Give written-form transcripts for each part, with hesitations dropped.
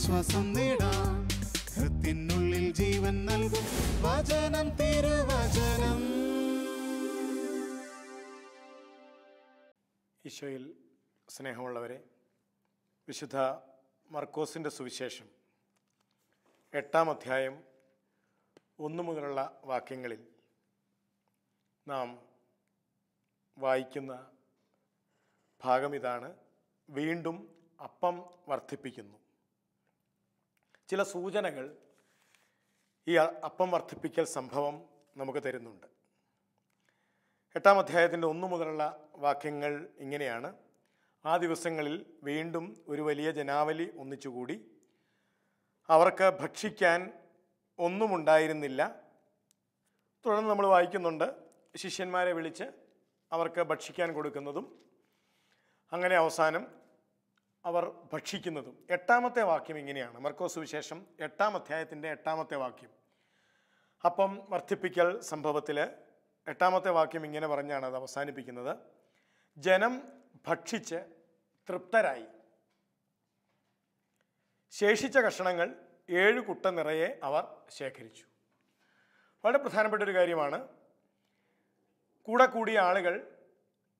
ആശ്വാസം നേടാം. ഹൃത്തിനുള്ളിൽ ജീവൻ നൽകും വചനം, തിരുവചനം. ഈശോയിൽ സ്നേഹമുള്ളവരെ, വിശുദ്ധ മർക്കോസിൻ്റെ സുവിശേഷം 8-ാം അധ്യായം 1 മുതലുള്ള വാക്യങ്ങളിൽ നാം വായിക്കുന്ന ഭാഗം ഇതാണ്: വീണ്ടും അപ്പം വർദ്ധിപ്പിക്കുന്നു. ചില സൂചനകൾ ഈ അപ്പം വർദ്ധിപ്പിക്കൽ സംഭവം നമുക്ക് തരുന്നുണ്ട്. 8-ാം അധ്യായത്തിൻ്റെ 1 മുതലുള്ള വാക്യങ്ങൾ ഇങ്ങനെയാണ്: ആ ദിവസങ്ങളിൽ വീണ്ടും ഒരു വലിയ ജനാവലി ഒന്നിച്ചുകൂടി. അവർക്ക് ഭക്ഷിക്കാൻ ഒന്നുമുണ്ടായിരുന്നില്ല. തുടർന്ന് നമ്മൾ വായിക്കുന്നുണ്ട്, ശിഷ്യന്മാരെ വിളിച്ച് അവർക്ക് ഭക്ഷിക്കാൻ കൊടുക്കുന്നതും അങ്ങനെ അവസാനം അവർ ഭക്ഷിക്കുന്നതും. 8-ാമത്തെ വാക്യം ഇങ്ങനെയാണ്. മർക്കോസ് സുവിശേഷം 8-ാം അധ്യായത്തിൻ്റെ 8-ാമത്തെ വാക്യം. അപ്പം വർദ്ധിപ്പിക്കൽ സംഭവത്തിൽ 8-ാമത്തെ വാക്യം ഇങ്ങനെ പറഞ്ഞാണ് അത് അവസാനിപ്പിക്കുന്നത്: ജനം ഭക്ഷിച്ച് തൃപ്തരായി. ശേഷിച്ച കഷണങ്ങൾ 7 കുട്ട നിറയെ അവർ ശേഖരിച്ചു. വളരെ പ്രധാനപ്പെട്ട ഒരു കാര്യമാണ്. കൂടെ കൂടിയ ആളുകൾ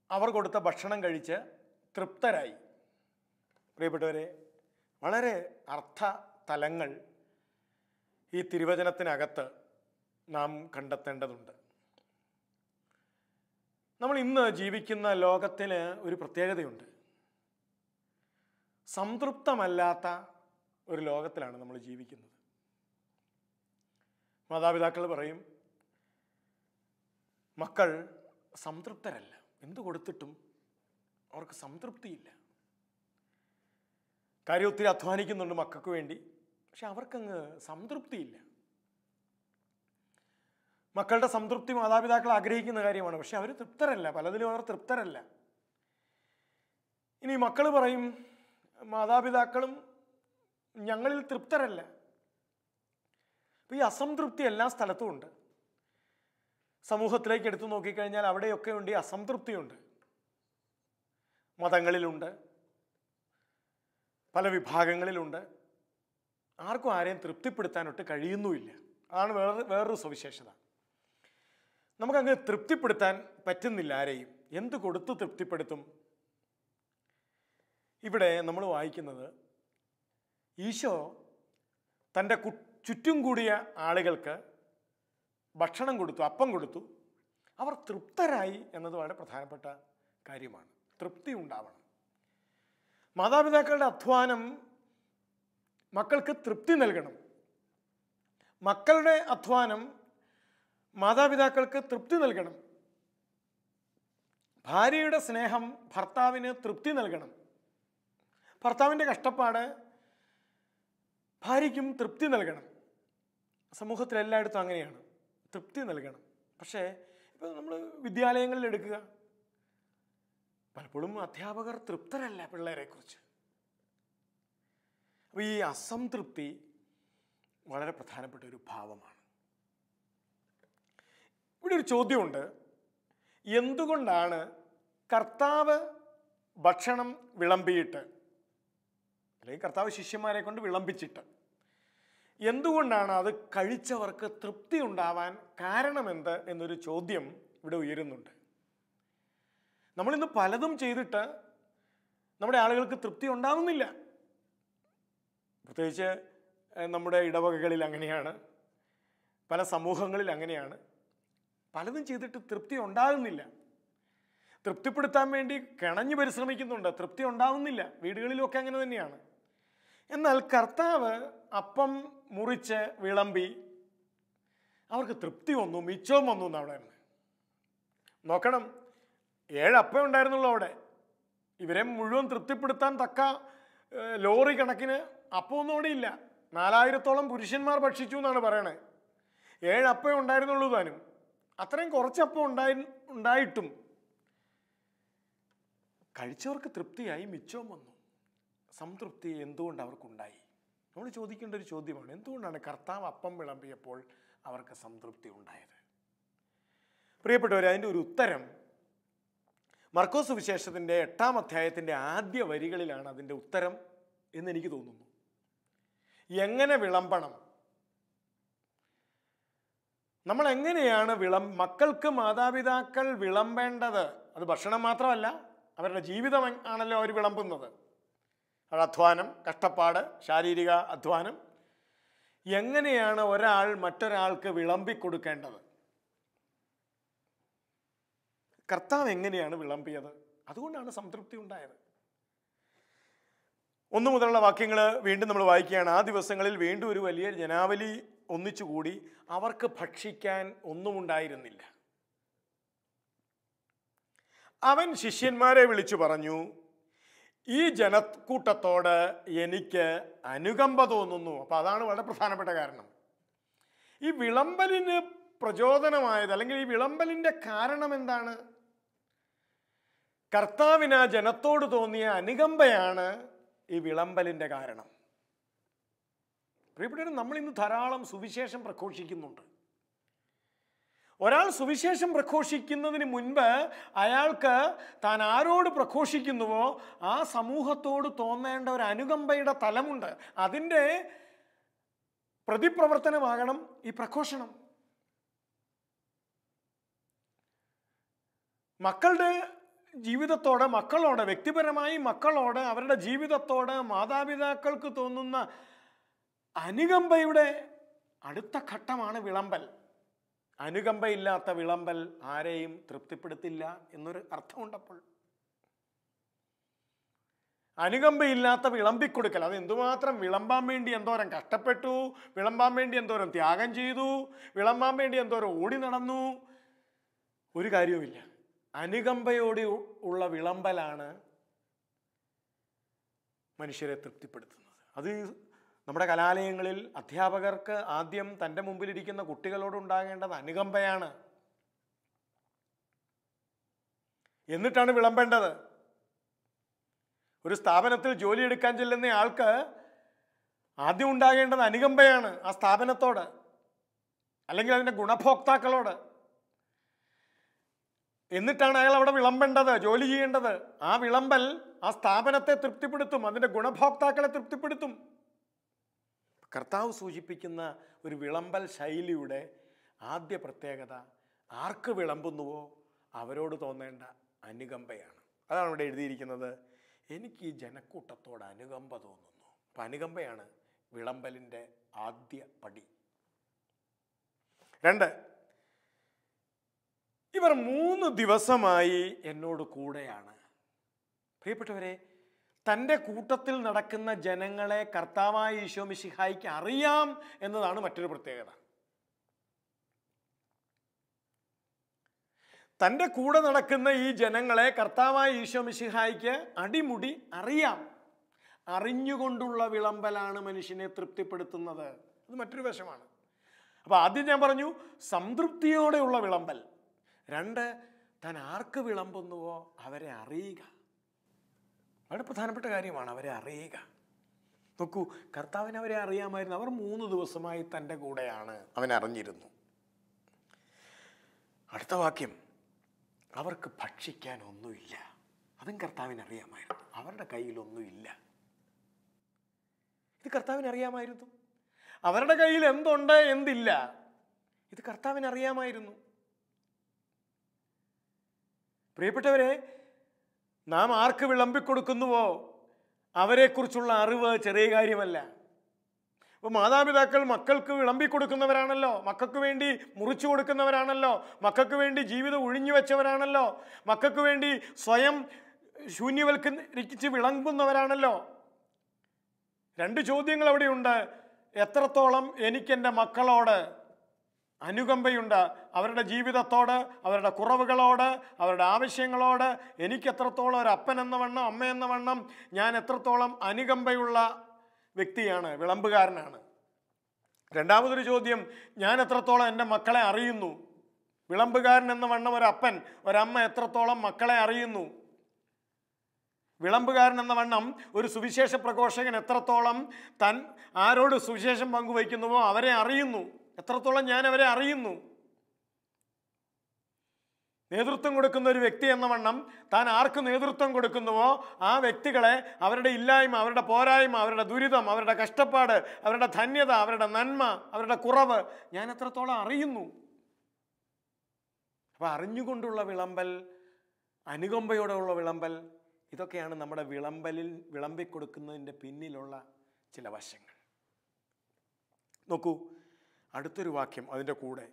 അവർ കൊടുത്ത ഭക്ഷണം കഴിച്ച് തൃപ്തരായി. പ്രിയപ്പെട്ടവരെ, വളരെ അർത്ഥ തലങ്ങൾ ഈ തിരുവചനത്തിനകത്ത് നാം കണ്ടെത്തേണ്ടതുണ്ട്. നമ്മൾ ഇന്ന് ജീവിക്കുന്ന ലോകത്തിന് ഒരു പ്രത്യേകതയുണ്ട്. സംതൃപ്തമല്ലാത്ത ഒരു ലോകത്തിലാണ് നമ്മൾ ജീവിക്കുന്നത്. മാതാപിതാക്കൾ പറയും, മക്കൾ സംതൃപ്തരല്ല, എന്തു കൊടുത്തിട്ടും അവർക്ക് സംതൃപ്തിയില്ല. കാര്യം ഒത്തിരി അധ്വാനിക്കുന്നുണ്ട് മക്കൾക്ക് വേണ്ടി, പക്ഷെ അവർക്കങ്ങ് സംതൃപ്തിയില്ല. മക്കളുടെ സംതൃപ്തി മാതാപിതാക്കൾ ആഗ്രഹിക്കുന്ന കാര്യമാണ്, പക്ഷെ അവർ തൃപ്തരല്ല, പലതിലും അവർ തൃപ്തരല്ല. ഇനി മക്കൾ പറയും, മാതാപിതാക്കളും ഞങ്ങളിൽ തൃപ്തരല്ല. അപ്പോൾ ഈ അസംതൃപ്തി എല്ലാ സ്ഥലത്തും ഉണ്ട്. സമൂഹത്തിലേക്ക് എടുത്തു നോക്കിക്കഴിഞ്ഞാൽ അവിടെയൊക്കെ ഉണ്ട് ഈ അസംതൃപ്തിയുണ്ട്. മതങ്ങളിലുണ്ട്, പല വിഭാഗങ്ങളിലുണ്ട്. ആർക്കും ആരെയും തൃപ്തിപ്പെടുത്താനൊട്ട് കഴിയുന്നുമില്ല. അതാണ് വേറൊരു സവിശേഷത. നമുക്കങ്ങ് തൃപ്തിപ്പെടുത്താൻ പറ്റുന്നില്ല ആരെയും. എന്ത് കൊടുത്ത് തൃപ്തിപ്പെടുത്തും? ഇവിടെ നമ്മൾ വായിക്കുന്നത്, ഈശോ തൻ്റെ ചുറ്റും കൂടിയ ആളുകൾക്ക് ഭക്ഷണം കൊടുത്തു, അപ്പം കൊടുത്തു. അവർ തൃപ്തരായി എന്നത് വളരെ പ്രധാനപ്പെട്ട കാര്യമാണ്. തൃപ്തി ഉണ്ടാവണം. മാതാപിതാക്കളുടെ അധ്വാനം മക്കൾക്ക് തൃപ്തി നൽകണം. മക്കളുടെ അധ്വാനം മാതാപിതാക്കൾക്ക് തൃപ്തി നൽകണം. ഭാര്യയുടെ സ്നേഹം ഭർത്താവിന് തൃപ്തി നൽകണം. ഭർത്താവിൻ്റെ കഷ്ടപ്പാട് ഭാര്യയ്ക്കും തൃപ്തി നൽകണം. സമൂഹത്തിൽ എല്ലായിടത്തും അങ്ങനെയാണ്, തൃപ്തി നൽകണം. പക്ഷേ ഇപ്പോൾ നമ്മൾ വിദ്യാലയങ്ങളിൽ എടുക്കുക, പലപ്പോഴും അധ്യാപകർ തൃപ്തരല്ല പിള്ളേരെക്കുറിച്ച്. അപ്പോൾ ഈ അസംതൃപ്തി വളരെ പ്രധാനപ്പെട്ട ഒരു ഭാവമാണ്. ഇവിടെ ഒരു ചോദ്യമുണ്ട്: എന്തുകൊണ്ടാണ് കർത്താവ് ഭക്ഷണം വിളമ്പിയിട്ട്, അല്ലെങ്കിൽ കർത്താവ് ശിഷ്യന്മാരെ കൊണ്ട് വിളമ്പിച്ചിട്ട്, എന്തുകൊണ്ടാണ് അത് കഴിച്ചവർക്ക് തൃപ്തി ഉണ്ടാവാൻ കാരണമെന്ത് എന്നൊരു ചോദ്യം ഇവിടെ ഉയരുന്നുണ്ട്. നമ്മളിന്ന് പലതും ചെയ്തിട്ട് നമ്മുടെ ആളുകൾക്ക് തൃപ്തി ഉണ്ടാവുന്നില്ല. പ്രത്യേകിച്ച് നമ്മുടെ ഇടവകകളിൽ അങ്ങനെയാണ്, പല സമൂഹങ്ങളിൽ അങ്ങനെയാണ്. പലതും ചെയ്തിട്ട് തൃപ്തി ഉണ്ടാകുന്നില്ല. തൃപ്തിപ്പെടുത്താൻ വേണ്ടി കിണഞ്ഞു പരിശ്രമിക്കുന്നുണ്ട്, തൃപ്തി ഉണ്ടാവുന്നില്ല. വീടുകളിലൊക്കെ അങ്ങനെ തന്നെയാണ്. എന്നാൽ കർത്താവ് അപ്പം മുറിച്ച് വിളമ്പി അവർക്ക് തൃപ്തി വന്നു, മിച്ചവും വന്നു എന്നാണ് അവിടെ. നോക്കണം, 7 അപ്പം ഉണ്ടായിരുന്നുള്ളൂ അവിടെ. ഇവരെ മുഴുവൻ തൃപ്തിപ്പെടുത്താൻ തക്ക ലോറി കണക്കിന് അപ്പമൊന്നും അവിടെ ഇല്ല. 4000-ഓളം പുരുഷന്മാർ ഭക്ഷിച്ചു എന്നാണ് പറയണേ. 7 അപ്പം ഉണ്ടായിരുന്നുള്ളൂ താനും. അത്രയും കുറച്ചപ്പം ഉണ്ടായിട്ടും കഴിച്ചവർക്ക് തൃപ്തിയായി, മിച്ചവും വന്നു. സംതൃപ്തി എന്തുകൊണ്ട് അവർക്കുണ്ടായി? നമ്മൾ ചോദിക്കേണ്ട ഒരു ചോദ്യമാണ്. എന്തുകൊണ്ടാണ് കർത്താവ് അപ്പം വിളമ്പിയപ്പോൾ അവർക്ക് സംതൃപ്തി ഉണ്ടായത്? പ്രിയപ്പെട്ടവർ, അതിൻ്റെ ഒരു ഉത്തരം മർക്കോസ് സുവിശേഷത്തിൻ്റെ 8-ാം അധ്യായത്തിൻ്റെ ആദ്യ വരികളിലാണ് അതിൻ്റെ ഉത്തരം എന്നെനിക്ക് തോന്നുന്നു. എങ്ങനെ വിളമ്പണം, നമ്മൾ എങ്ങനെയാണ് മക്കൾക്ക് മാതാപിതാക്കൾ വിളമ്പേണ്ടത്? അത് ഭക്ഷണം മാത്രമല്ല, അവരുടെ ജീവിതം ആണല്ലോ അവർ വിളമ്പുന്നത്. അത് അധ്വാനം, കഷ്ടപ്പാട്, ശാരീരിക അധ്വാനം. എങ്ങനെയാണ് ഒരാൾ മറ്റൊരാൾക്ക് വിളമ്പിക്കൊടുക്കേണ്ടത്? കർത്താവ് എങ്ങനെയാണ് വിളമ്പിയത്? അതുകൊണ്ടാണ് സംതൃപ്തി ഉണ്ടായത്. 1 മുതലുള്ള വാക്യങ്ങൾ വീണ്ടും നമ്മൾ വായിക്കുകയാണ്. ആ ദിവസങ്ങളിൽ വീണ്ടും ഒരു വലിയ ജനാവലി ഒന്നിച്ചുകൂടി. അവർക്ക് ഭക്ഷിക്കാൻ ഒന്നുമുണ്ടായിരുന്നില്ല. അവൻ ശിഷ്യന്മാരെ വിളിച്ചു പറഞ്ഞു, ഈ ജനക്കൂട്ടത്തോട് എനിക്ക് അനുകമ്പ തോന്നുന്നു. അപ്പോൾ അതാണ് വളരെ പ്രധാനപ്പെട്ട കാരണം. ഈ വിളമ്പലിന് പ്രചോദനമായത്, അല്ലെങ്കിൽ ഈ വിളമ്പലിൻ്റെ കാരണം എന്താണ്? കർത്താവിന് ആ ജനത്തോട് തോന്നിയ അനുകമ്പയാണ് ഈ വിളമ്പലിൻ്റെ കാരണം. പ്രിയപ്പെട്ടവരെ, നമ്മൾ ഇന്ന് ധാരാളം സുവിശേഷം പ്രഘോഷിക്കുന്നുണ്ട്. ഒരാൾ സുവിശേഷം പ്രഘോഷിക്കുന്നതിന് മുൻപ് അയാൾക്ക് താൻ ആരോട് പ്രഘോഷിക്കുന്നുവോ ആ സമൂഹത്തോട് തോന്നേണ്ട ഒരു അനുകമ്പയുടെ തലമുണ്ട്. അതിൻ്റെ പ്രതിപ്രവർത്തനമാകണം ഈ പ്രഘോഷണം. മക്കളുടെ ജീവിതത്തോട്, മക്കളോട്, വ്യക്തിപരമായി മക്കളോട്, അവരുടെ ജീവിതത്തോട് മാതാപിതാക്കൾക്ക് തോന്നുന്ന അനുകമ്പയുടെ അടുത്ത ഘട്ടമാണ് വിളമ്പൽ. അനുകമ്പയില്ലാത്ത വിളമ്പൽ ആരെയും തൃപ്തിപ്പെടുത്തില്ല എന്നൊരു അർത്ഥമുണ്ടപ്പോൾ. അനുകമ്പയില്ലാത്ത വിളമ്പിക്കൊടുക്കൽ, അത് എന്തുമാത്രം വിളമ്പാൻ വേണ്ടി എന്തോരം കഷ്ടപ്പെട്ടു, വിളമ്പാൻ വേണ്ടി എന്തോരം ത്യാഗം ചെയ്തു, വിളമ്പാൻ വേണ്ടി എന്തോരം ഓടി നടന്നു, ഒരു കാര്യവുമില്ല. അനുകമ്പയോടെ ഉള്ള വിളമ്പലാണ് മനുഷ്യരെ തൃപ്തിപ്പെടുത്തുന്നത്. അത് നമ്മുടെ കലാലയങ്ങളിൽ അധ്യാപകർക്ക് ആദ്യം തൻ്റെ മുമ്പിലിരിക്കുന്ന കുട്ടികളോടുണ്ടാകേണ്ടത് അനുകമ്പയാണ്. എന്നിട്ടാണ് വിളമ്പേണ്ടത്. ഒരു സ്ഥാപനത്തിൽ ജോലിയെടുക്കാൻ ചെല്ലുന്ന ആൾക്ക് ആദ്യം ഉണ്ടാകേണ്ടത് അനുകമ്പയാണ് ആ സ്ഥാപനത്തോട്, അല്ലെങ്കിൽ അതിൻ്റെ ഗുണഭോക്താക്കളോട്. എന്നിട്ടാണ് അയാൾ അവിടെ വിളമ്പേണ്ടത്, ജോലി ചെയ്യേണ്ടത്. ആ വിളമ്പൽ ആ സ്ഥാപനത്തെ തൃപ്തിപ്പെടുത്തും, അതിൻ്റെ ഗുണഭോക്താക്കളെ തൃപ്തിപ്പെടുത്തും. കർത്താവ് സൂചിപ്പിക്കുന്ന ഒരു വിളമ്പൽ ശൈലിയുടെ ആദ്യ പ്രത്യേകത ആർക്ക് വിളമ്പുന്നുവോ അവരോട് തോന്നേണ്ട അനുകമ്പയാണ്. അതാണ് ഇവിടെ എഴുതിയിരിക്കുന്നത്, എനിക്ക് ഈ ജനക്കൂട്ടത്തോട് അനുകമ്പ തോന്നുന്നു. അപ്പം അനുകമ്പയാണ് വിളമ്പലിൻ്റെ ആദ്യ പടി. 2, ഇവർ 3 ദിവസമായി എന്നോട് കൂടെയാണ്. പ്രിയപ്പെട്ടവരെ, തൻ്റെ കൂട്ടത്തിൽ നടക്കുന്ന ജനങ്ങളെ കർത്താവായ ഈശോ മിശിഹായിക്ക് അറിയാം എന്നതാണ് മറ്റൊരു പ്രത്യേകത. തൻ്റെ കൂടെ നടക്കുന്ന ഈ ജനങ്ങളെ കർത്താവായ ഈശോ മിശിഹായിക്ക് അടിമുടി അറിയാം. അറിഞ്ഞുകൊണ്ടുള്ള വിളമ്പലാണ് മനുഷ്യനെ തൃപ്തിപ്പെടുത്തുന്നത്. അത് മറ്റൊരു വശമാണ്. അപ്പോൾ ആദ്യം ഞാൻ പറഞ്ഞു സംതൃപ്തിയോടെയുള്ള വിളമ്പൽ. 2, താൻ ആർക്ക് വിളമ്പുന്നുവോ അവരെ അറിയുക. വളരെ പ്രധാനപ്പെട്ട കാര്യമാണ് അവരെ അറിയുക. നോക്കൂ, കർത്താവിന് അവരെ അറിയാമായിരുന്നു. അവർ 3 ദിവസമായി തൻ്റെ കൂടെയാണ്, അവൻ അറിഞ്ഞിരുന്നു. അടുത്ത വാക്യം, അവർക്ക് ഭക്ഷിക്കാൻ ഒന്നുമില്ല. അതും കർത്താവിന് അറിയാമായിരുന്നു. അവരുടെ കയ്യിലൊന്നുമില്ല. ഇത് കർത്താവിന് അറിയാമായിരുന്നു. അവരുടെ കയ്യിൽ എന്തുണ്ട് എന്തില്ല ഇത് കർത്താവിന് അറിയാമായിരുന്നു. പ്രിയപ്പെട്ടവരെ, നാം ആർക്ക് വിളമ്പിക്കൊടുക്കുന്നുവോ അവരെക്കുറിച്ചുള്ള അറിവ് ചെറിയ കാര്യമല്ല. അപ്പോൾ മാതാപിതാക്കൾ മക്കൾക്ക് വിളമ്പിക്കൊടുക്കുന്നവരാണല്ലോ, മക്കൾക്ക് വേണ്ടി മുറിച്ചു കൊടുക്കുന്നവരാണല്ലോ, മക്കൾക്ക് വേണ്ടി ജീവിതം ഒഴിഞ്ഞു വെച്ചവരാണല്ലോ, മക്കൾക്ക് വേണ്ടി സ്വയം ശൂന്യവൽക്കരിച്ച് വിളമ്പുന്നവരാണല്ലോ. 2 ചോദ്യങ്ങൾ അവിടെയുണ്ട്. എത്രത്തോളം എനിക്കെൻ്റെ മക്കളോട് അനുകമ്പയുണ്ട്, അവരുടെ ജീവിതത്തോട്, അവരുടെ കുറവുകളോട്, അവരുടെ ആവശ്യങ്ങളോട് എനിക്ക് എത്രത്തോളം ഒരു അപ്പൻ എന്ന വണ്ണം, അമ്മ എന്ന വണ്ണം ഞാൻ എത്രത്തോളം അനുകമ്പയുള്ള വ്യക്തിയാണ്, വിളമ്പുകാരനാണ്. 2ാമതൊരു ചോദ്യം, ഞാൻ എത്രത്തോളം എൻ്റെ മക്കളെ അറിയുന്നു. വിളമ്പുകാരൻ എന്ന വണ്ണം ഒരു അപ്പൻ, ഒരമ്മ എത്രത്തോളം മക്കളെ അറിയുന്നു. വിളമ്പുകാരൻ എന്ന വണ്ണം ഒരു സുവിശേഷ പ്രഘോഷകൻ എത്രത്തോളം താൻ ആരോട് സുവിശേഷം പങ്കുവയ്ക്കുന്നുവോ അവരെ അറിയുന്നു. എത്രത്തോളം ഞാൻ അവരെ അറിയുന്നു. നേതൃത്വം കൊടുക്കുന്ന ഒരു വ്യക്തി എന്ന വണ്ണം താൻ ആർക്ക് നേതൃത്വം കൊടുക്കുന്നുവോ ആ വ്യക്തികളെ അവരുടെ ഇല്ലായ്മ, അവരുടെ പോരായ്മ, അവരുടെ ദുരിതം, അവരുടെ കഷ്ടപ്പാട്, അവരുടെ ധന്യത, അവരുടെ നന്മ, അവരുടെ കുറവ് ഞാൻ എത്രത്തോളം അറിയുന്നു. അപ്പം അറിഞ്ഞുകൊണ്ടുള്ള വിളമ്പൽ, അനുകമ്പയോടെയുള്ള വിളമ്പൽ, ഇതൊക്കെയാണ് നമ്മുടെ വിളമ്പിക്കൊടുക്കുന്നതിൻ്റെ പിന്നിലുള്ള ചില വശങ്ങൾ. നോക്കൂ, അടുത്തൊരു വാക്യം അതിൻ്റെ കൂടെ,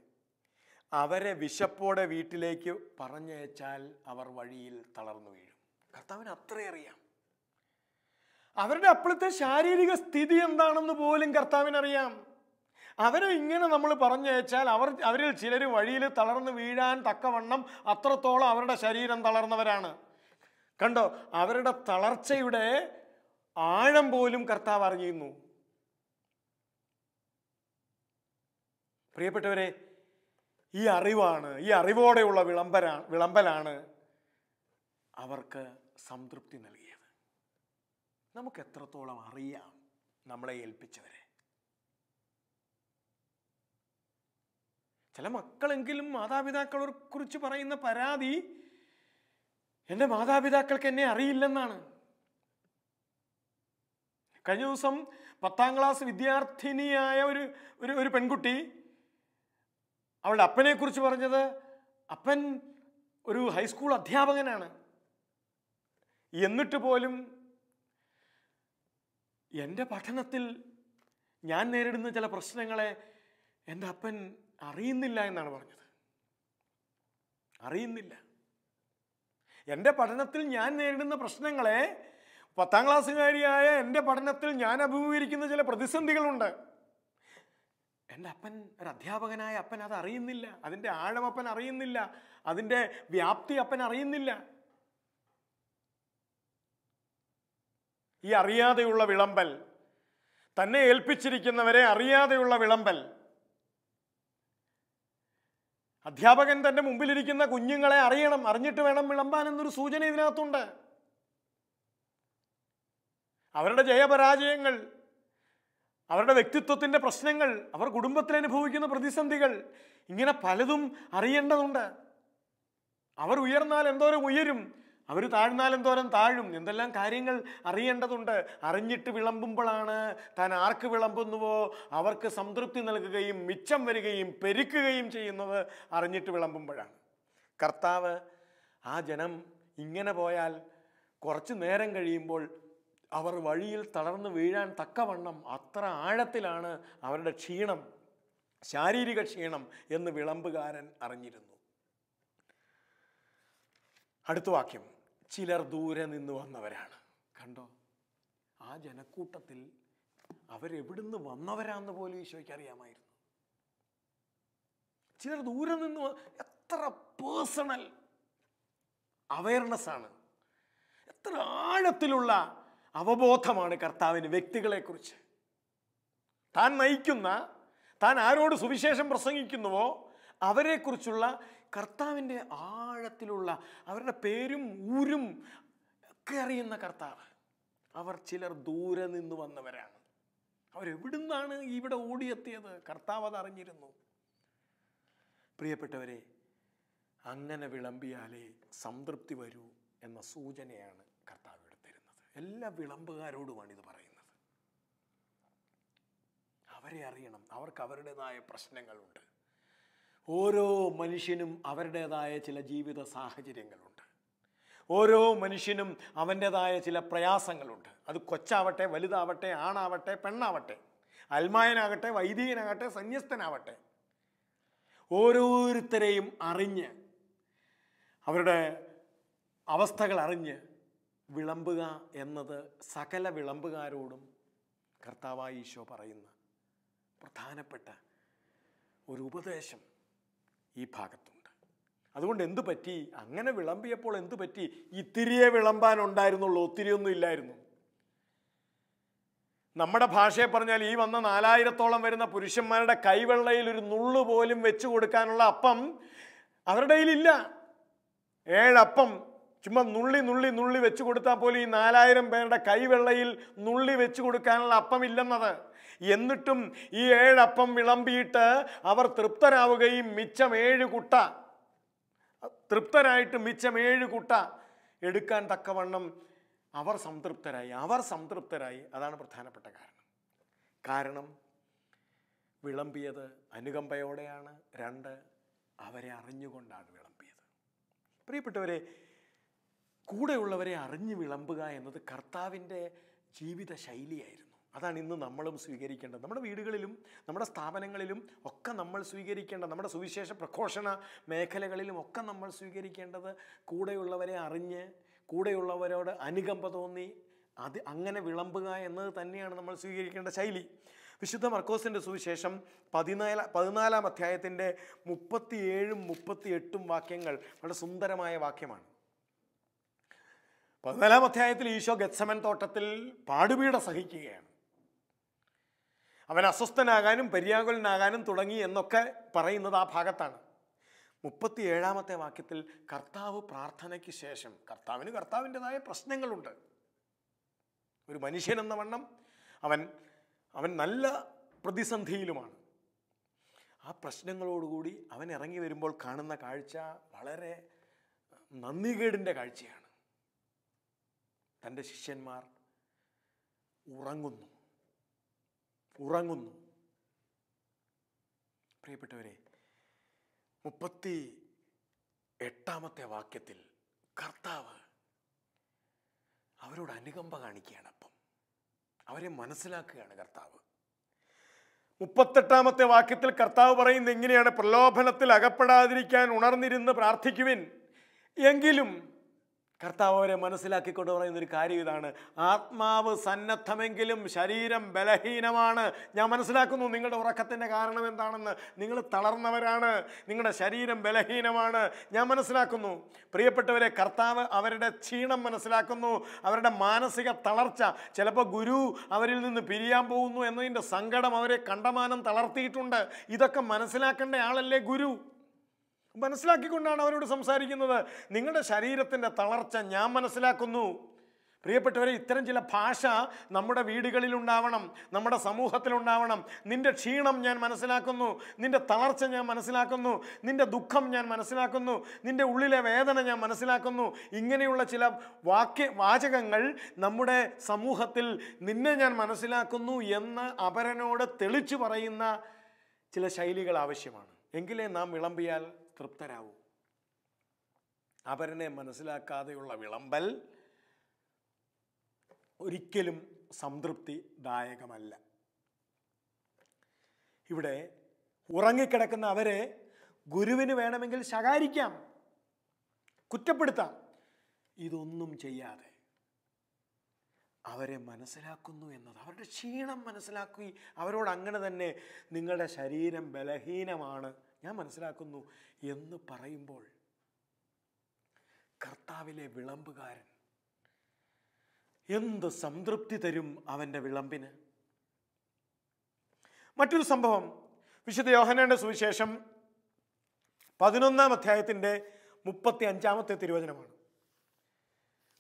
അവരെ വിശപ്പോടെ വീട്ടിലേക്ക് പറഞ്ഞയച്ചാൽ അവർ വഴിയിൽ തളർന്നു വീഴും. കർത്താവിന് അത്രയും അറിയാം. അവരുടെ അപ്പോഴത്തെ ശാരീരിക സ്ഥിതി എന്താണെന്ന് പോലും കർത്താവിനറിയാം. അവരെ ഇങ്ങനെ നമ്മൾ പറഞ്ഞയച്ചാൽ അവരിൽ ചിലർ വഴിയിൽ തളർന്നു വീഴാൻ തക്കവണ്ണം അത്രത്തോളം അവരുടെ ശരീരം തളർന്നവരാണ്. കണ്ടോ, അവരുടെ തളർച്ചയുടെ ആഴം പോലും കർത്താവ് അറിയുന്നു. പ്രിയപ്പെട്ടവരെ, ഈ അറിവോടെയുള്ള വിളമ്പലാണ് അവർക്ക് സംതൃപ്തി നൽകിയത്. നമുക്ക് എത്രത്തോളം അറിയാം നമ്മളെ ഏൽപ്പിച്ചവരെ? ചില മക്കളെങ്കിലും മാതാപിതാക്കളെ കുറിച്ച് പറയുന്ന പരാതി, എൻ്റെ മാതാപിതാക്കൾക്ക് എന്നെ അറിയില്ലെന്നാണ്. കഴിഞ്ഞ ദിവസം 10ാം ക്ലാസ് വിദ്യാർത്ഥിനിയായ ഒരു പെൺകുട്ടി അവളുടെ അപ്പനെ കുറിച്ച് പറഞ്ഞത്, അപ്പൻ ഒരു ഹൈസ്കൂൾ അധ്യാപകനാണ്, എന്നിട്ട് പോലും എൻ്റെ പഠനത്തിൽ ഞാൻ നേരിടുന്ന ചില പ്രശ്നങ്ങളെ എൻ്റെ അപ്പൻ അറിയുന്നില്ല എന്നാണ് പറഞ്ഞത്. അറിയുന്നില്ല. എൻ്റെ പഠനത്തിൽ ഞാൻ നേരിടുന്ന പ്രശ്നങ്ങളെ, 10ാം ക്ലാസ്സുകാരിയായ എൻ്റെ പഠനത്തിൽ ഞാൻ അഭിമുഖീകരിക്കുന്ന ചില പ്രതിസന്ധികളുണ്ട്, എൻ്റെ അപ്പൻ, ഒരു അധ്യാപകനായ അപ്പൻ അത് അറിയുന്നില്ല. അതിൻ്റെ ആഴം അപ്പൻ അറിയുന്നില്ല. അതിൻ്റെ വ്യാപ്തി അപ്പൻ അറിയുന്നില്ല. ഈ അറിയാതെയുള്ള വിളമ്പൽ, തന്നെ ഏൽപ്പിച്ചിരിക്കുന്നവരെ അറിയാതെയുള്ള വിളമ്പൽ, അധ്യാപകൻ തൻ്റെ മുമ്പിലിരിക്കുന്ന കുഞ്ഞുങ്ങളെ അറിയണം, അറിഞ്ഞിട്ട് വേണം വിളമ്പാൻ എന്നൊരു സൂചന ഇതിനകത്തുണ്ട്. അവരുടെ ജയപരാജയങ്ങൾ, അവരുടെ വ്യക്തിത്വത്തിൻ്റെ പ്രശ്നങ്ങൾ, അവർ കുടുംബത്തിൽ അനുഭവിക്കുന്ന പ്രതിസന്ധികൾ, ഇങ്ങനെ പലതും അറിയേണ്ടതുണ്ട്. അവർ ഉയർന്നാൽ എന്തോരം ഉയരും, അവർ താഴ്ന്നാൽ എന്തോരം താഴും, എന്തെല്ലാം കാര്യങ്ങൾ അറിയേണ്ടതുണ്ട്. അറിഞ്ഞിട്ട് വിളമ്പുമ്പോഴാണ് താൻ ആർക്ക് വിളമ്പുന്നുവോ അവർക്ക് സംതൃപ്തി നൽകുകയും മിച്ചം വരികയും പെരുക്കുകയും ചെയ്യുന്നത് അറിഞ്ഞിട്ട് വിളമ്പുമ്പോഴാണ്. കർത്താവ് ആ ജനം ഇങ്ങനെ പോയാൽ കുറച്ച് നേരം കഴിയുമ്പോൾ അവർ വഴിയിൽ തളർന്നു വീഴാൻ തക്കവണ്ണം അത്ര ആഴത്തിലാണ് അവരുടെ ക്ഷീണം, ശാരീരിക ക്ഷീണം എന്ന് വിളമ്പുകാരൻ അറിഞ്ഞിരുന്നു. അടുത്ത വാക്യം, ചിലർ ദൂരെ നിന്ന് വന്നവരാണ്. കണ്ടോ, ആ ജനക്കൂട്ടത്തിൽ അവരെവിടുന്ന് വന്നവരാന്ന് പോലും ഈശോയ്ക്ക് അറിയാമായിരുന്നു. ചിലർ ദൂരെ നിന്ന്, എത്ര പേഴ്സണൽ അവയർനെസ് ആണ്, എത്ര ആഴത്തിലുള്ള അവബോധമാണ് കർത്താവിന് വ്യക്തികളെക്കുറിച്ച്. താൻ നയിക്കുന്ന, താൻ ആരോട് സുവിശേഷം പ്രസംഗിക്കുന്നുവോ അവരെക്കുറിച്ചുള്ള കർത്താവിൻ്റെ ആഴത്തിലുള്ള, അവരുടെ പേരും ഊരും ഒക്കെ അറിയുന്ന കർത്താവ്. അവർ ചിലർ ദൂരെ നിന്ന് വന്നവരാണ്. അവരെവിടുന്നാണ് ഇവിടെ ഓടിയെത്തിയത്? കർത്താവ് അത് അറിഞ്ഞിരുന്നു. പ്രിയപ്പെട്ടവരെ, അങ്ങനെ വിളമ്പിയാലേ സംതൃപ്തി വരൂ എന്ന സൂചനയാണ് കർത്താവ് ഇവിടെ തരുന്നത്. എല്ലാ വിളമ്പുകാരോടുമാണ് ഇത് പറയുന്നത്. അവരെ അറിയണം. അവർക്ക് അവരുടേതായ പ്രശ്നങ്ങളുണ്ട്. ഓരോ മനുഷ്യനും അവരുടേതായ ചില ജീവിത സാഹചര്യങ്ങളുണ്ട്. ഓരോ മനുഷ്യനും അവൻ്റേതായ ചില പ്രയാസങ്ങളുണ്ട്. അത് കൊച്ചാവട്ടെ, വലുതാവട്ടെ, ആണാവട്ടെ, പെണ്ണാവട്ടെ, അൽമായനാകട്ടെ, വൈദികനാകട്ടെ, സന്യസ്തനാവട്ടെ, ഓരോരുത്തരെയും അറിഞ്ഞ് അവരുടെ അവസ്ഥകൾ അറിഞ്ഞ് വിളമ്പുക എന്നത് സകല വിളമ്പുകാരോടും കർത്താവായ ഈശോ പറയുന്ന പ്രധാനപ്പെട്ട ഒരു ഉപദേശം ഈ ഭാഗത്തുണ്ട്. അതുകൊണ്ട് എന്തു പറ്റി? അങ്ങനെ വിളമ്പിയപ്പോൾ എന്തു പറ്റി? ഇത്തിരിയെ വിളമ്പാനുണ്ടായിരുന്നുള്ളൂ, ഒത്തിരിയൊന്നും ഇല്ലായിരുന്നു. നമ്മുടെ ഭാഷയെ പറഞ്ഞാൽ ഈ വന്ന 4000-ഓളം വരുന്ന പുരുഷന്മാരുടെ കൈവെള്ളയിൽ ഒരു നുള്ളു പോലും വെച്ചു കൊടുക്കാനുള്ള അപ്പം അവരുടെ കയ്യിലില്ല. 7 അപ്പം ചുമ്മാ നുള്ളി വെച്ചു കൊടുത്താൽ പോലും ഈ 4000 പേരുടെ കൈവെള്ളയിൽ നുള്ളി വെച്ചു കൊടുക്കാനുള്ള അപ്പം ഇല്ലെന്നത്. എന്നിട്ടും ഈ 7 അപ്പം വിളമ്പിയിട്ട് അവർ തൃപ്തരാവുകയും മിച്ചം 7 കുട്ട തൃപ്തരായിട്ട് മിച്ചം 7 കുട്ട എടുക്കാൻ തക്കവണ്ണം അവർ സംതൃപ്തരായി. അതാണ് പ്രധാനപ്പെട്ട കാരണം വിളമ്പിയത് അനുകമ്പയോടെയാണ്. 2, അവരെ അറിഞ്ഞുകൊണ്ടാണ് വിളമ്പിയത്. പ്രിയപ്പെട്ടവരെ, കൂടെയുള്ളവരെ അറിഞ്ഞു വിളമ്പുക എന്നത് കർത്താവിൻ്റെ ജീവിത ശൈലിയായിരുന്നു. അതാണ് ഇന്ന് നമ്മളും സ്വീകരിക്കേണ്ടത്. നമ്മുടെ വീടുകളിലും നമ്മുടെ സ്ഥാപനങ്ങളിലും ഒക്കെ നമ്മൾ സ്വീകരിക്കേണ്ട, നമ്മുടെ സുവിശേഷ പ്രഘോഷണ മേഖലകളിലും ഒക്കെ നമ്മൾ സ്വീകരിക്കേണ്ടത് കൂടെയുള്ളവരെ അറിഞ്ഞ്, കൂടെയുള്ളവരോട് അനുകമ്പ തോന്നി അങ്ങനെ വിളമ്പുക എന്നത് തന്നെയാണ് നമ്മൾ സ്വീകരിക്കേണ്ട ശൈലി. വിശുദ്ധ മർക്കോസിൻ്റെ സുവിശേഷം 14-ാം അധ്യായത്തിൻ്റെ 37-ഉം 38-ഉം വാക്യങ്ങൾ വളരെ സുന്ദരമായ വാക്യമാണ്. 14-ാം അധ്യായത്തിൽ ഈശോ ഗെത്സമൻ തോട്ടത്തിൽ പാടുപീഡ സഹിക്കുകയാണ്. അവൻ അസ്വസ്ഥനാകാനും പര്യാകുലനാകാനും തുടങ്ങി എന്നൊക്കെ പറയുന്നത് ആ ഭാഗത്താണ്. 37-ാമത്തെ വാക്യത്തിൽ കർത്താവ് പ്രാർത്ഥനയ്ക്ക് ശേഷം, കർത്താവിൻ്റെതായ പ്രശ്നങ്ങളുണ്ട്. ഒരു മനുഷ്യൻ എന്ന വണ്ണം അവൻ നല്ല പ്രതിസന്ധിയിലുമാണ്. ആ പ്രശ്നങ്ങളോടുകൂടി അവൻ ഇറങ്ങി വരുമ്പോൾ കാണുന്ന കാഴ്ച വളരെ നന്ദികേടിൻ്റെ കാഴ്ചയാണ്. തൻ്റെ ശിഷ്യന്മാർ ഉറങ്ങുന്നു. പ്രിയപ്പെട്ടവരെ, 38-ാമത്തെ വാക്യത്തിൽ കർത്താവ് അവരോട് അനുകമ്പ കാണിക്കുകയാണ്. അപ്പം അവരെ മനസ്സിലാക്കുകയാണ് കർത്താവ്. 38-ാമത്തെ വാക്യത്തിൽ കർത്താവ് പറയുന്നത് എങ്ങനെയാണ്? പ്രലോഭനത്തിൽ അകപ്പെടാതിരിക്കാൻ ഉണർന്നിരുന്ന് പ്രാർത്ഥിക്കുവിൻ. എങ്കിലും കർത്താവ് അവരെ മനസ്സിലാക്കിക്കൊണ്ട് പറയുന്നൊരു കാര്യം ഇതാണ്: ആത്മാവ് സന്നദ്ധമെങ്കിലും ശരീരം ബലഹീനമാണ്. ഞാൻ മനസ്സിലാക്കുന്നു നിങ്ങളുടെ ഉറക്കത്തിൻ്റെ കാരണം എന്താണെന്ന്. നിങ്ങൾ തളർന്നവരാണ്, നിങ്ങളുടെ ശരീരം ബലഹീനമാണ്. ഞാൻ മനസ്സിലാക്കുന്നു. പ്രിയപ്പെട്ടവരെ, കർത്താവ് അവരുടെ ക്ഷീണം മനസ്സിലാക്കുന്നു, അവരുടെ മാനസിക തളർച്ച. ചിലപ്പോൾ ഗുരു അവരിൽ നിന്ന് പിരിയാൻ പോകുന്നു എന്നതിൻ്റെ സങ്കടം അവരെ കണ്ടമാനം തളർത്തിയിട്ടുണ്ട്. ഇതൊക്കെ മനസ്സിലാക്കേണ്ട ആളല്ലേ ഗുരു? മനസ്സിലാക്കിക്കൊണ്ടാണ് അവരോട് സംസാരിക്കുന്നത്. നിങ്ങളുടെ ശരീരത്തിൻ്റെ തളർച്ച ഞാൻ മനസ്സിലാക്കുന്നു. പ്രിയപ്പെട്ടവരെ, ഇത്തരം ചില ഭാഷ നമ്മുടെ വീടുകളിലുണ്ടാവണം, നമ്മുടെ സമൂഹത്തിലുണ്ടാവണം. നിന്റെ ക്ഷീണം ഞാൻ മനസ്സിലാക്കുന്നു, നിന്റെ തളർച്ച ഞാൻ മനസ്സിലാക്കുന്നു, നിന്റെ ദുഃഖം ഞാൻ മനസ്സിലാക്കുന്നു, നിന്റെ ഉള്ളിലെ വേദന ഞാൻ മനസ്സിലാക്കുന്നു. ഇങ്ങനെയുള്ള ചില വാചകങ്ങൾ നമ്മുടെ സമൂഹത്തിൽ നിന്നെ ഞാൻ മനസ്സിലാക്കുന്നു എന്ന് അപരനോട് തെളിച്ചു പറയുന്ന ചില ശൈലികൾ ആവശ്യമാണ്. എങ്കിലേ നാം വിളമ്പിയാൽ തൃപ്തരാവും. അപരനെ മനസ്സിലാക്കാതെയുള്ള വിളമ്പൽ ഒരിക്കലും സംതൃപ്തിദായകമല്ല. ഇവിടെ ഉറങ്ങിക്കിടക്കുന്ന അവരെ ഗുരുവിന് വേണമെങ്കിൽ ശകാരിക്കാം, കുറ്റപ്പെടുത്താം. ഇതൊന്നും ചെയ്യാതെ അവരെ മനസ്സിലാക്കുന്നു എന്നത്, അവരുടെ ക്ഷീണം മനസ്സിലാക്കി അവരോട് അങ്ങനെ തന്നെ നിങ്ങളുടെ ശരീരം ബലഹീനമാണ്, ഞാൻ മനസ്സിലാക്കുന്നു എന്ന് പറയുമ്പോൾ കർത്താവിലെ വിളമ്പുകാരൻ എന്ത് സംതൃപ്തി തരും അവൻ്റെ വിളമ്പിന്. മറ്റൊരു സംഭവം വിശുദ്ധ യോഹന്നാന്റെ സുവിശേഷം 11-ാം അധ്യായത്തിൻ്റെ 35-ാമത്തെ തിരുവചനമാണ്.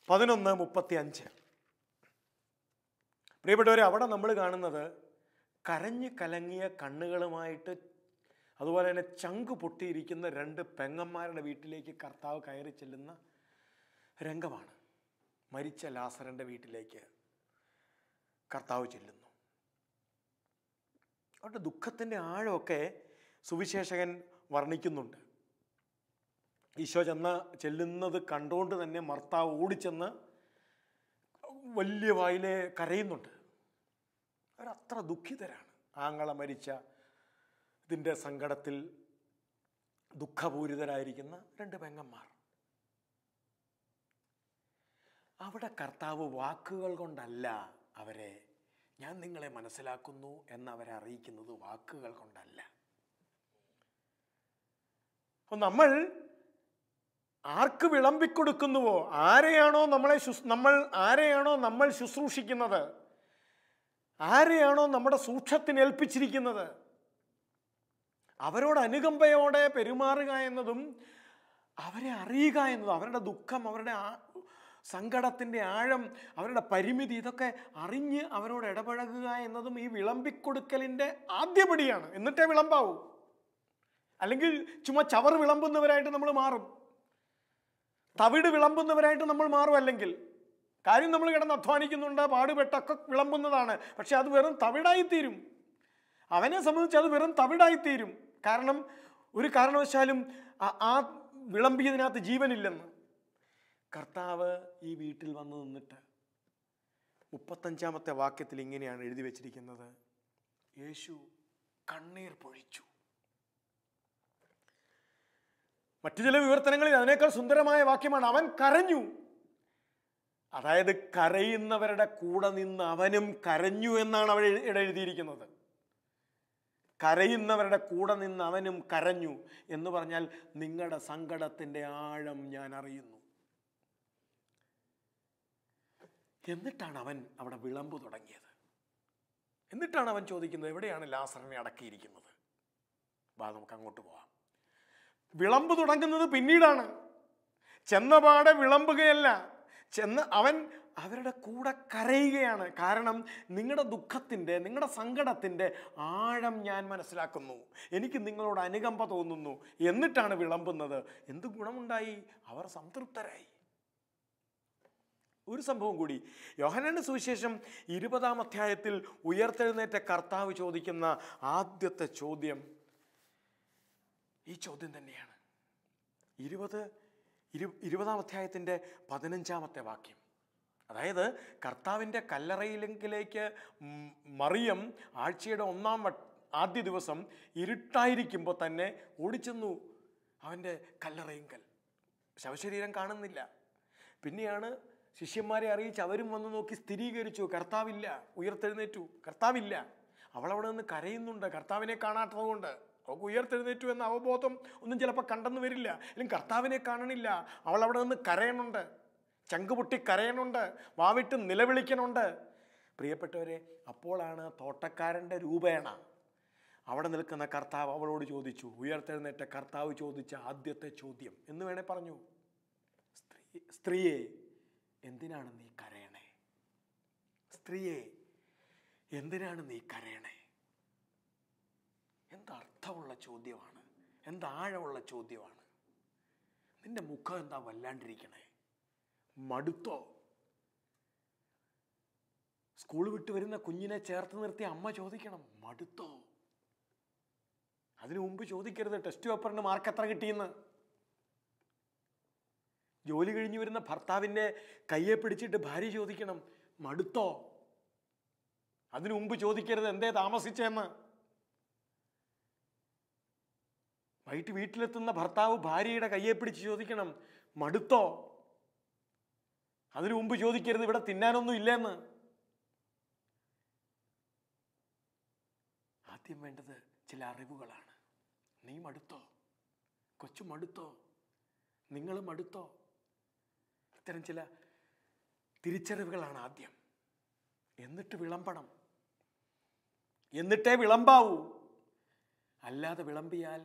11:35. പ്രിയപ്പെട്ടവരെ, അവിടെ നമ്മൾ കാണുന്നത് കരഞ്ഞു കലങ്ങിയ കണ്ണുകളുമായിട്ട് അതുപോലെ തന്നെ ചങ്ക് പൊട്ടിയിരിക്കുന്ന 2 പെങ്ങന്മാരുടെ വീട്ടിലേക്ക് കർത്താവ് കയറി ചെല്ലുന്ന രംഗമാണ്. മരിച്ച ലാസറിൻ്റെ വീട്ടിലേക്ക് കർത്താവ് ചെല്ലുന്നു. അവരുടെ ദുഃഖത്തിൻ്റെ ആഴമൊക്കെ സുവിശേഷകൻ വർണ്ണിക്കുന്നുണ്ട്. ഈശോ ചെല്ലുന്നത് കണ്ടുകൊണ്ട് തന്നെ മർത്താവ് ഓടിച്ചെന്ന് വലിയ വായിലെ കരയുന്നുണ്ട്. അവരത്ര ദുഃഖിതരാണ്. ആങ്ങള മരിച്ച ഇതിൻ്റെ സങ്കടത്തിൽ ദുഃഖപൂരിതരായിരിക്കുന്ന 2 പെങ്ങന്മാർ. അവിടെ കർത്താവ് വാക്കുകൾ കൊണ്ടല്ല അവരെ ഞാൻ നിങ്ങളെ മനസ്സിലാക്കുന്നു എന്നവരെ അറിയിക്കുന്നത്, വാക്കുകൾ കൊണ്ടല്ല. അപ്പോൾ നമ്മൾ ആർക്ക് വിളമ്പിക്കൊടുക്കുന്നുവോ, ആരെയാണോ നമ്മൾ ശുശ്രൂഷിക്കുന്നത്, ആരെയാണോ നമ്മുടെ സൂക്ഷ്മത്തിന് ഏൽപ്പിച്ചിരിക്കുന്നത്, അവരോട് അനുകമ്പയോടെ പെരുമാറുക എന്നതും അവരെ അറിയുക എന്നതും, അവരുടെ ദുഃഖം, അവരുടെ സങ്കടത്തിൻ്റെ ആഴം, അവരുടെ പരിമിതി, ഇതൊക്കെ അറിഞ്ഞ് അവരോട് ഇടപഴകുക എന്നതും ഈ വിളമ്പിക്കൊടുക്കലിൻ്റെ ആദ്യപടിയാണ്. എന്നിട്ടേ വിളമ്പാവൂ. അല്ലെങ്കിൽ ചുമ്മാ ചവറ് വിളമ്പുന്നവരായിട്ട് നമ്മൾ മാറും. തവിട് വിളമ്പുന്നവരായിട്ട് നമ്മൾ മാറുമല്ലെങ്കിൽ, കാര്യം നമ്മൾ കിടന്ന് അധ്വാനിക്കുന്നുണ്ട്, പാടുപെട്ടൊക്കെ വിളമ്പുന്നതാണ്, പക്ഷെ അത് വെറും തവിടായിത്തീരും. അവനെ സംബന്ധിച്ച് അത് വെറും തവിടായിത്തീരും. കാരണം ഒരു കാരണവശാലും ആ വിളമ്പിയതിനകത്ത് ജീവനില്ലെന്ന്. കർത്താവ് ഈ വീട്ടിൽ വന്നു നിന്നിട്ട് 35-ാമത്തെ വാക്യത്തിൽ ഇങ്ങനെയാണ് എഴുതി വച്ചിരിക്കുന്നത്: യേശു കണ്ണീർ പൊഴിച്ചു. മറ്റു ചില വിവർത്തനങ്ങളിൽ അതിനേക്കാൾ സുന്ദരമായ വാക്യമാണ് അവൻ കരഞ്ഞു. അതായത് കരയുന്നവരുടെ കൂടെ നിന്ന് അവനും കരഞ്ഞു എന്നാണ് അവിടെ എഴുതിയിരിക്കുന്നത്. കരയുന്നവരുടെ കൂടെ നിന്ന് അവനും കരഞ്ഞു എന്ന് പറഞ്ഞാൽ നിങ്ങളുടെ സങ്കടത്തിൻ്റെ ആഴം ഞാൻ അറിയുന്നു. എന്നിട്ടാണ് അവൻ അവിടെ വിളമ്പ് തുടങ്ങിയത്. എന്നിട്ടാണ് അവൻ ചോദിക്കുന്നത്, എവിടെയാണ് ലാസറിനെ അടക്കിയിരിക്കുന്നത്? വാ, നമുക്ക് അങ്ങോട്ട് പോവാം. വിളമ്പ് തുടങ്ങുന്നത് പിന്നീടാണ്. ചെന്നപാടെ വിളമ്പുകയല്ല, അവൻ അവരുടെ കൂടെ കരയുകയാണ്. കാരണം നിങ്ങളുടെ ദുഃഖത്തിൻ്റെ, നിങ്ങളുടെ സങ്കടത്തിൻ്റെ ആഴം ഞാൻ മനസ്സിലാക്കുന്നു, എനിക്ക് നിങ്ങളോട് അനുകമ്പ തോന്നുന്നു. എന്നിട്ടാണ് വിളമ്പുന്നത്. എന്ത് ഗുണമുണ്ടായി? അവർ സംതൃപ്തരായി. ഒരു സംഭവം കൂടി, യോഹന്നാന്റെ സുവിശേഷം 20-ാം അധ്യായത്തിൽ ഉയർത്തെഴുന്നേറ്റ കർത്താവ് ചോദിക്കുന്ന ആദ്യത്തെ ചോദ്യം ഈ ചോദ്യം തന്നെയാണ്. 20-ാം അധ്യായത്തിൻ്റെ 15-ാമത്തെ വാക്യം. അതായത് കർത്താവിൻ്റെ കല്ലറയിലേക്ക് മറിയം ആഴ്ചയുടെ ആദ്യ ദിവസം ഇരുട്ടായിരിക്കുമ്പോൾ തന്നെ ഓടിച്ചെന്നു അവൻ്റെ കല്ലറയിങ്കൽ. ശവശരീരം കാണുന്നില്ല. പിന്നെയാണ് ശിഷ്യന്മാരെ അറിയിച്ച് അവരും വന്ന് നോക്കി സ്ഥിരീകരിച്ചു, കർത്താവില്ല, ഉയർത്തെഴുന്നേറ്റു, കർത്താവില്ല. അവളവിടെ നിന്ന് കരയുന്നുണ്ട്, കർത്താവിനെ കാണാത്തത് കൊണ്ട്. അവൾക്ക് ഉയർത്തെഴുന്നേറ്റു എന്ന അവബോധം ഒന്നും ചിലപ്പോൾ കണ്ടെന്ന് വരില്ല, അല്ലെങ്കിൽ കർത്താവിനെ കാണണില്ല. അവൾ അവിടെ നിന്ന് കരയണുണ്ട്, ചങ്കുപൊട്ടി കരയണുണ്ട്, വാവിട്ട് നിലവിളിക്കണുണ്ട്. പ്രിയപ്പെട്ടവരെ, അപ്പോഴാണ് തോട്ടക്കാരൻ്റെ രൂപേണ അവിടെ നിൽക്കുന്ന കർത്താവ് അവളോട് ചോദിച്ചു, ഉയർത്തെഴുന്നേറ്റ കർത്താവ് ചോദിച്ച ആദ്യത്തെ ചോദ്യം എന്ന് വേണേൽ പറഞ്ഞു, സ്ത്രീയെ എന്തിനാണ് നീ കരയണേ? സ്ത്രീയെ എന്തിനാണ് നീ കരയണേ? എന്തർത്ഥമുള്ള ചോദ്യമാണ്, എന്താഴമുള്ള ചോദ്യമാണ്. നിന്റെ മുഖം എന്താ വല്ലാണ്ടിരിക്കണേ? മടുത്തോ? സ്കൂൾ വിട്ട് വരുന്ന കുഞ്ഞിനെ ചേർത്ത് നിർത്തി അമ്മ ചോദിക്കണം, മടുത്തോ? അതിനു മുമ്പ് ചോദിക്കരുത് ടെസ്റ്റ് പേപ്പറിന് മാർക്ക് എത്ര കിട്ടിയെന്ന്. ജോലി കഴിഞ്ഞ് വരുന്ന ഭർത്താവിൻ്റെ കയ്യെ പിടിച്ചിട്ട് ഭാര്യ ചോദിക്കണം, മടുത്തോ? അതിനു മുമ്പ് ചോദിക്കരുത് എന്തേ താമസിച്ചെന്ന്. വൈകിട്ട് വീട്ടിലെത്തുന്ന ഭർത്താവ് ഭാര്യയുടെ കയ്യെ പിടിച്ച് ചോദിക്കണം, മടുത്തോ? അതിനു മുമ്പ് ചോദിക്കരുത് ഇവിടെ തിന്നാനൊന്നും ഇല്ലെന്ന്. ആദ്യം വേണ്ടത് ചില അറിവുകളാണ്. നീ മടുത്തോ? കൊച്ചു മടുത്തോ? നിങ്ങൾ മടുത്തോ? ഇത്തരം ചില തിരിച്ചറിവുകളാണ് ആദ്യം. എന്നിട്ട് വിളമ്പണം, എന്നിട്ടേ വിളമ്പാവൂ. അല്ലാതെ വിളമ്പിയാൽ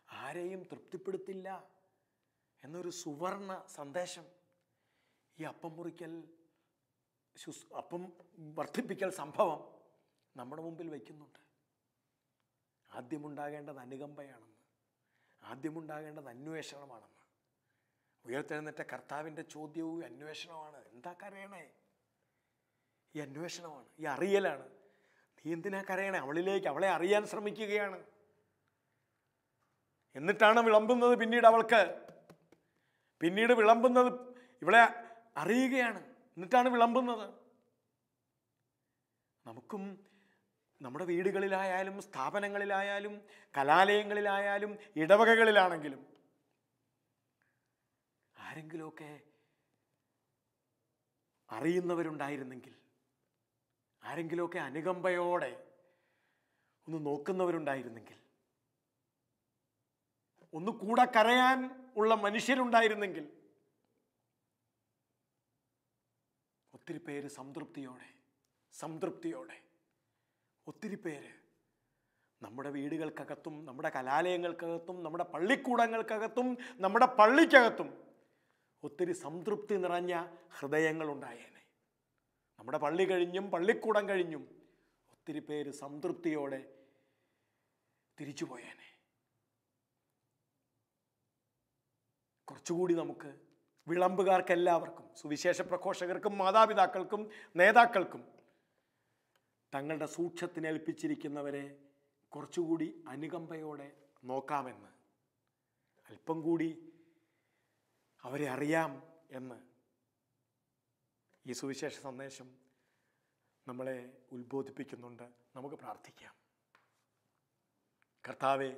ആരെയും തൃപ്തിപ്പെടുത്തില്ല എന്നൊരു സുവർണ സന്ദേശം ഈ അപ്പം മുറിക്കൽ, അപ്പം വർദ്ധിപ്പിക്കൽ സംഭവം നമ്മുടെ മുമ്പിൽ വയ്ക്കുന്നുണ്ട്. ആദ്യമുണ്ടാകേണ്ടത് അനുകമ്പയാണെന്ന്, ആദ്യമുണ്ടാകേണ്ടത് അന്വേഷണമാണെന്ന്. ഉയർത്തെഴുന്നേറ്റ കർത്താവിൻ്റെ ചോദ്യവും അന്വേഷണമാണ്. എന്താ കരയണേ? ഈ അന്വേഷണമാണ്, ഈ അറിയലാണ്. നീ എന്തിനാ കരയണേ? അവളെ അറിയാൻ ശ്രമിക്കുകയാണ്. എന്നിട്ടാണ് വിളമ്പുന്നത്. പിന്നീട് വിളമ്പുന്നത് ഇവളെ അറിയുകയാണ്. എന്നിട്ടാണ് വിളമ്പുന്നത്. നമുക്കും നമ്മുടെ വീടുകളിലായാലും സ്ഥാപനങ്ങളിലായാലും കലാലയങ്ങളിലായാലും ഇടവകകളിലാണെങ്കിലും ആരെങ്കിലുമൊക്കെ അറിയുന്നവരുണ്ടായിരുന്നെങ്കിൽ, ആരെങ്കിലുമൊക്കെ അനുകമ്പയോടെ ഒന്ന് നോക്കുന്നവരുണ്ടായിരുന്നെങ്കിൽ, ഒന്ന് കൂടെ കരയാൻ ഉള്ള മനുഷ്യരുണ്ടായിരുന്നെങ്കിൽ, ഒത്തിരി പേര് സംതൃപ്തിയോടെ ഒത്തിരി പേര് നമ്മുടെ വീടുകൾക്കകത്തും നമ്മുടെ കലാലയങ്ങൾക്കകത്തും നമ്മുടെ പള്ളിക്കൂടങ്ങൾക്കകത്തും നമ്മുടെ പള്ളിക്കകത്തും ഒത്തിരി സംതൃപ്തി നിറഞ്ഞ ഹൃദയങ്ങളുണ്ടായേനെ. നമ്മുടെ പള്ളി കഴിഞ്ഞും പള്ളിക്കൂടം കഴിഞ്ഞും ഒത്തിരി പേര് സംതൃപ്തിയോടെ തിരിച്ചുപോയേനെ. കുറച്ചുകൂടി നമുക്ക് വിളമ്പുകാർക്കെല്ലാവർക്കും, സുവിശേഷ പ്രഘോഷകർക്കും മാതാപിതാക്കൾക്കും നേതാക്കൾക്കും തങ്ങളുടെ സൂക്ഷ്യത്തിനേൽപ്പിച്ചിരിക്കുന്നവരെ കുറച്ചുകൂടി അനുകമ്പയോടെ നോക്കാമെന്ന്, അല്പം കൂടി അവരെ അറിയാം എന്ന് ഈ സുവിശേഷ സന്ദേശം നമ്മളെ ഉത്ബോധിപ്പിക്കുന്നുണ്ട്. നമുക്ക് പ്രാർത്ഥിക്കാം. കർത്താവേ,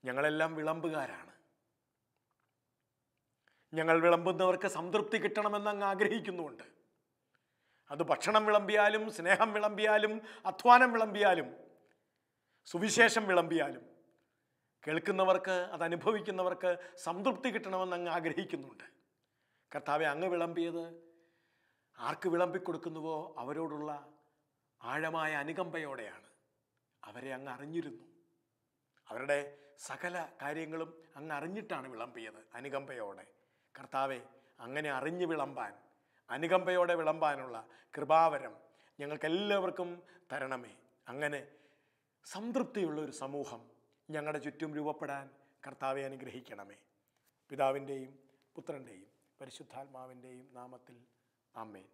ഞങ്ങളെല്ലാം വിളമ്പുകാരാണ്. ഞങ്ങൾ വിളമ്പുന്നവർക്ക് സംതൃപ്തി കിട്ടണമെന്ന് അങ്ങ് ആഗ്രഹിക്കുന്നുണ്ട്. അത് ഭക്ഷണം വിളമ്പിയാലും, സ്നേഹം വിളമ്പിയാലും, അധ്വാനം വിളമ്പിയാലും, സുവിശേഷം വിളമ്പിയാലും കേൾക്കുന്നവർക്ക്, അത് അനുഭവിക്കുന്നവർക്ക് സംതൃപ്തി കിട്ടണമെന്ന് അങ്ങ് ആഗ്രഹിക്കുന്നുണ്ട്. കർത്താവെ, അങ്ങ് വിളമ്പിയത് ആർക്ക് വിളമ്പിക്കൊടുക്കുന്നുവോ അവരോടുള്ള ആഴമായ അനുകമ്പയോടെയാണ്. അവരെ അങ്ങ് അറിഞ്ഞിരുന്നു. അവരുടെ സകല കാര്യങ്ങളും അങ്ങ് അറിഞ്ഞിട്ടാണ് വിളമ്പിയത്, അനുകമ്പയോടെ. കർത്താവെ, അങ്ങനെ അറിഞ്ഞു വിളമ്പാൻ, അനുകമ്പയോടെ വിളമ്പാനുള്ള കൃപാവരം ഞങ്ങൾക്കെല്ലാവർക്കും തരണമേ. അങ്ങനെ സംതൃപ്തിയുള്ളൊരു സമൂഹം ഞങ്ങളുടെ ചുറ്റും രൂപപ്പെടാൻ കർത്താവെ അനുഗ്രഹിക്കണമേ. പിതാവിൻ്റെയും പുത്രൻ്റെയും പരിശുദ്ധാത്മാവിൻ്റെയും നാമത്തിൽ ആമേൻ.